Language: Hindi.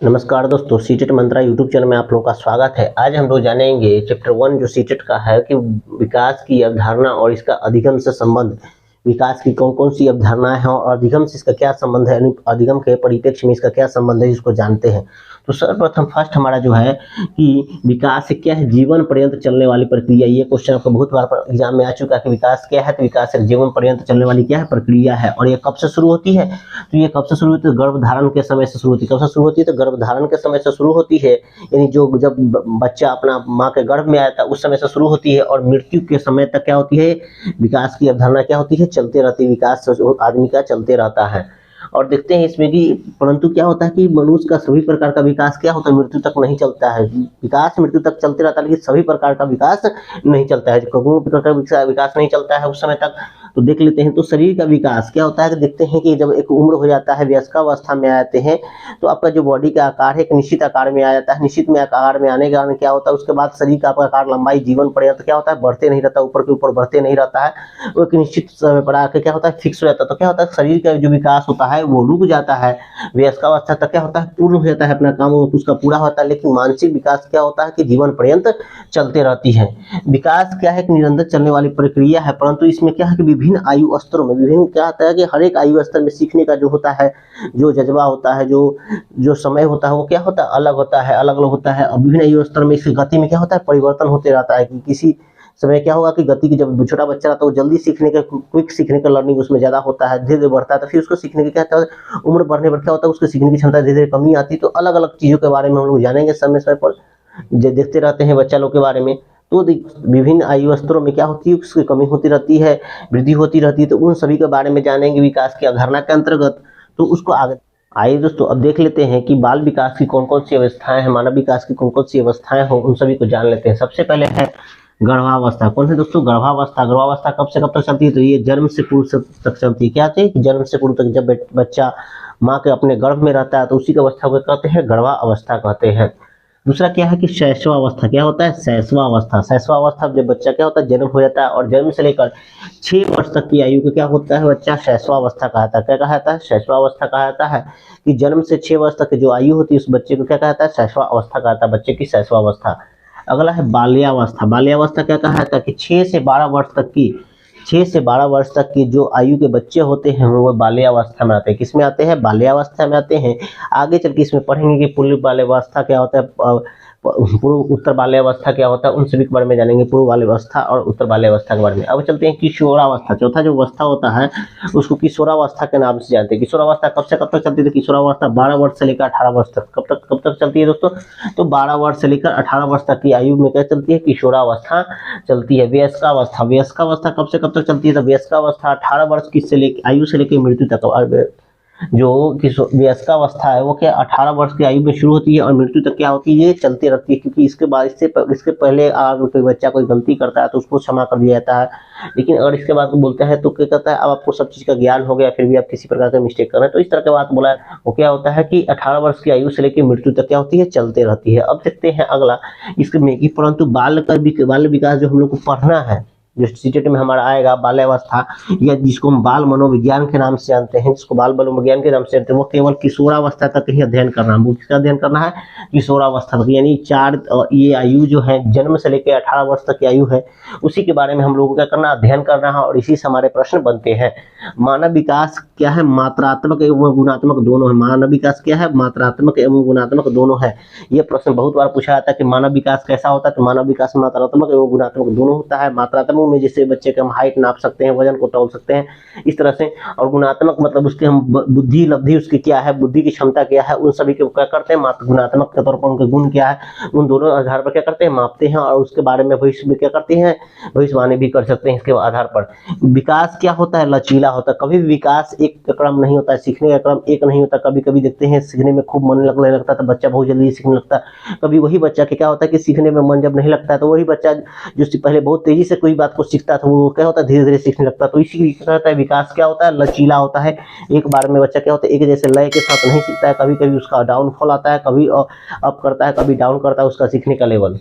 नमस्कार दोस्तों, सीटेट मंत्रा यूट्यूब चैनल में आप लोगों का स्वागत है। आज हम लोग जानेंगे चैप्टर 1 जो सीटेट का है कि विकास की अवधारणा और इसका अधिगम से संबंध। विकास की कौन-कौन सी अवधारणाएं हैं और अधिगम से इसका क्या संबंध है, यानी अधिगम के परिप्रेक्ष्य में इसका क्या संबंध है, इसको जानते हैं। तो सर्वप्रथम फर्स्ट हमारा जो है कि विकास क्या है, जीवन पर्यंत चलने वाली प्रक्रिया। ये क्वेश्चन आपको बहुत बार एग्जाम में आ चुका है कि विकास क्या है। तो विकास एक जीवन पर्यंत चलने वाली क्या है, प्रक्रिया है। और ये कब से शुरू होती है? तो ये कब से शुरू होती है? गर्भधारण के समय से शुरू होती है। कब से शुरू होती है? तो गर्भधारण के समय से शुरू होती है, यानी जो जब बच्चा अपना माँ के गर्भ में आया था उस समय से शुरू होती है। और मृत्यु के समय तक क्या होती है, विकास की अवधारणा क्या होती है, चलते रहती है। विकास आदमी का चलते रहता है। और देखते हैं इसमें कि परंतु क्या होता है कि मनुष्य का सभी प्रकार का विकास क्या होता है, मृत्यु तक नहीं चलता है। विकास मृत्यु तक चलते रहता है, लेकिन सभी प्रकार का विकास नहीं चलता है। कोई प्रकार का विकास नहीं चलता है उस समय तक। तो देख लेते हैं। तो शरीर का विकास क्या होता है कि देखते हैं कि जब एक उम्र हो जाता है, वयस्कावस्था में आते हैं, तो आपका जो बॉडी का आकार है एक निश्चित आकार में आ जाता है। निश्चित में आकार में आने के कारण क्या होता है, उसके बाद शरीर का आपका आकार लंबाई जीवन पर्यंत क्या होता है, बढ़ते नहीं रहता, ऊपर के ऊपर बढ़ते नहीं रहता है। वो एक निश्चित समय पर आके क्या होता है, फिक्स हो जाता है। तो क्या होता है, शरीर का जो विकास होता है वो रुक जाता है। वयस्कावस्था तक क्या होता है, पूर्ण हो जाता है, अपना काम उसका पूरा होता है। लेकिन मानसिक विकास क्या होता है कि जीवन पर्यंत चलते रहती है। विकास क्या है, एक निरंतर चलने वाली प्रक्रिया है। परंतु इसमें क्या है कि विभिन्न आयु स्तरों में, विभिन्न क्या होता है कि हर एक आयु स्तर में सीखने का जो होता है, जो जज्बा होता है, जो समय होता है, वो क्या होता है, अलग होता है, अलग अलग होता है। और विभिन्न आयु स्तर में इसकी गति में क्या होता है, परिवर्तन होते रहता है। कि किसी समय क्या होगा कि गति की, जब छोटा बच्चा रहता है वो जल्दी सीखने का, क्विक सीखने का लर्निंग उसमें ज्यादा होता है, धीरे धीरे बढ़ता है। तो फिर उसको सीखने की क्या होता है, उम्र बढ़ने पर क्या होता है, उसको सीखने की क्षमता धीरे धीरे कमी आती है। तो अलग अलग चीजों के बारे में हम लोग जानेंगे समय समय पर, देखते रहते हैं बच्चा लोग के बारे में। तो विभिन्न आयु स्तरों में क्या होती है, उसकी कमी होती रहती है, वृद्धि होती रहती है। तो उन सभी के बारे में जानेंगे विकास की अवधारणा के अंतर्गत। तो उसको आगे आइए दोस्तों, अब देख लेते हैं कि बाल विकास की कौन कौन सी अवस्थाएं हैं, मानव विकास की कौन कौन सी अवस्थाएं हो, उन सभी को जान लेते हैं। सबसे पहले है गर्भावस्था। कौन से दोस्तों, गर्भावस्था। गर्भावस्था कब से कब तक चलती है? तो ये जन्म से पूर्व तक चलती है। क्या चाहिए कि जन्म से पूर्व तक, जब बच्चा माँ के अपने गर्भ में रहता है तो उसी की अवस्था को कहते हैं गर्भावस्था कहते हैं। दूसरा क्या है कि शैशवावस्था। क्या होता है, शैशवावस्था। शैशवावस्था जब बच्चा क्या होता है, जन्म हो जाता है और जन्म से लेकर 6 वर्ष तक की आयु को क्या होता है, बच्चा शैशवावस्था कहता है। क्या कहा जाता है, शैशवावस्था कहा जाता है। कि जन्म से 6 वर्ष तक की जो आयु होती है उस बच्चे को क्या कहता है, शैशवावस्था कहता है, बच्चे की शैशवावस्था। अगला है बाल्यावस्था। बाल्यावस्था क्या कहा जाता है कि 6 से 12 वर्ष तक की, 6 से 12 वर्ष तक की जो आयु के बच्चे होते हैं वो बाल्यावस्था में आते हैं। किसमें आते हैं, बाल्यावस्था में आते हैं। आगे चल के इसमें पढ़ेंगे कि पूर्व बाल्यावस्था क्या होता है, पूर्व उत्तर बाल्यावस्था क्या होता है, उन सभी के बारे में जानेंगे, पूर्व बाल्यावस्था और उत्तर बाल्यावस्था के बारे में। अब चलते हैं किशोरावस्था। चौथा जो अवस्था होता है उसको किशोरावस्था के नाम से जानते हैं। किशोरावस्था कब से कब तक चलती है? किशोरावस्था 12 वर्ष से लेकर 18 वर्ष तक। कब तक चलती है दोस्तों? तो 12 वर्ष से लेकर 18 वर्ष तक की आयु में क्या चलती है, किशोरावस्था चलती है। वयस्कावस्था। वयस्कावस्था कब से कब तक चलती है? तो वयस्कावस्था 18 वर्ष की आयु से लेकर मृत्यु तक। जो वयस्कावस्था है वो क्या 18 वर्ष की आयु में शुरू होती है और मृत्यु तक क्या होती है, ये चलती रहती है। क्योंकि इसके बाद इसके पहले अगर कोई बच्चा कोई गलती करता है तो उसको क्षमा कर दिया जाता है। लेकिन अगर इसके बाद बोलता है तो क्या कहता है, अब आपको सब चीज का ज्ञान हो गया फिर भी आप किसी प्रकार का मिस्टेक कर रहे हैं, तो इस तरह की बात बोला है। वो क्या होता है कि 18 वर्ष की आयु से लेकर मृत्यु तक क्या होती है, चलते रहती है। अब देखते हैं अगला इसमें कि परंतु बाल विकास जो हम लोग को पढ़ना है, जो सीटेट में हमारा आएगा, बाल्यावस्था, या जिसको हम बाल मनोविज्ञान के नाम से जानते हैं, जिसको बाल मनोविज्ञान के नाम से जानते हैं, वो केवल किशोरावस्था तक ही अध्ययन करना है। वो किसका अध्ययन करना है, किशोरावस्था तक। यानी 4 ये आयु जो है, जन्म से लेकर 18 वर्ष तक की आयु है, उसी के बारे में हम लोगों को क्या करना, अध्ययन करना है। और इसी से हमारे प्रश्न बनते हैं। मानव विकास क्या है, मात्रात्मक एवं गुणात्मक दोनों है। मानव विकास क्या है, मात्रात्मक एवं गुणात्मक दोनों है। ये प्रश्न बहुत बार पूछा जाता है कि मानव विकास कैसा होता है, तो मानव विकास मात्रात्मक एवं गुणात्मक दोनों होता है। मात्रात्मक में जैसे बच्चे के हम हाइट नाप सकते हैं, वजन को तौल सकते हैं, इस तरह से। और गुणात्मक मतलब उसके हम बुद्धि लब्धि उसकी क्या है, बुद्धि की क्षमता क्या है, उन सभी को क्या करते हैं, गुणात्मक के तौर पर उनके गुण क्या है, उन दोनों आधार पर क्या करते हैं, मापते हैं। और उसके बारे में भविष्य में क्या करते हैं, भविष्यवाणी भी कर सकते हैं इसके आधार पर। विकास क्या होता है, लचीला होता है। कभी भी विकास एक क्रम नहीं होता है, सीखने का क्रम एक नहीं होता। कभी कभी देखते हैं सीखने में खूब मन लगने लगता है तो बच्चा बहुत जल्दी सीखने लगता है। कभी वही बच्चा क्या होता है कि सीखने में मन जब नहीं लगता है तो वही बच्चा जो पहले बहुत तेजी से कोई बात को सीखता था वो क्या होता है, धीरे धीरे सीखने लगता है। तो इसी क्या होता है, विकास क्या होता है, लचीला होता है। एक बार में बच्चा क्या होता है, एक जैसे लय के साथ नहीं सीखता है। कभी कभी उसका डाउनफॉल आता है, कभी अप करता है, कभी डाउन करता है उसका सीखने का लेवल।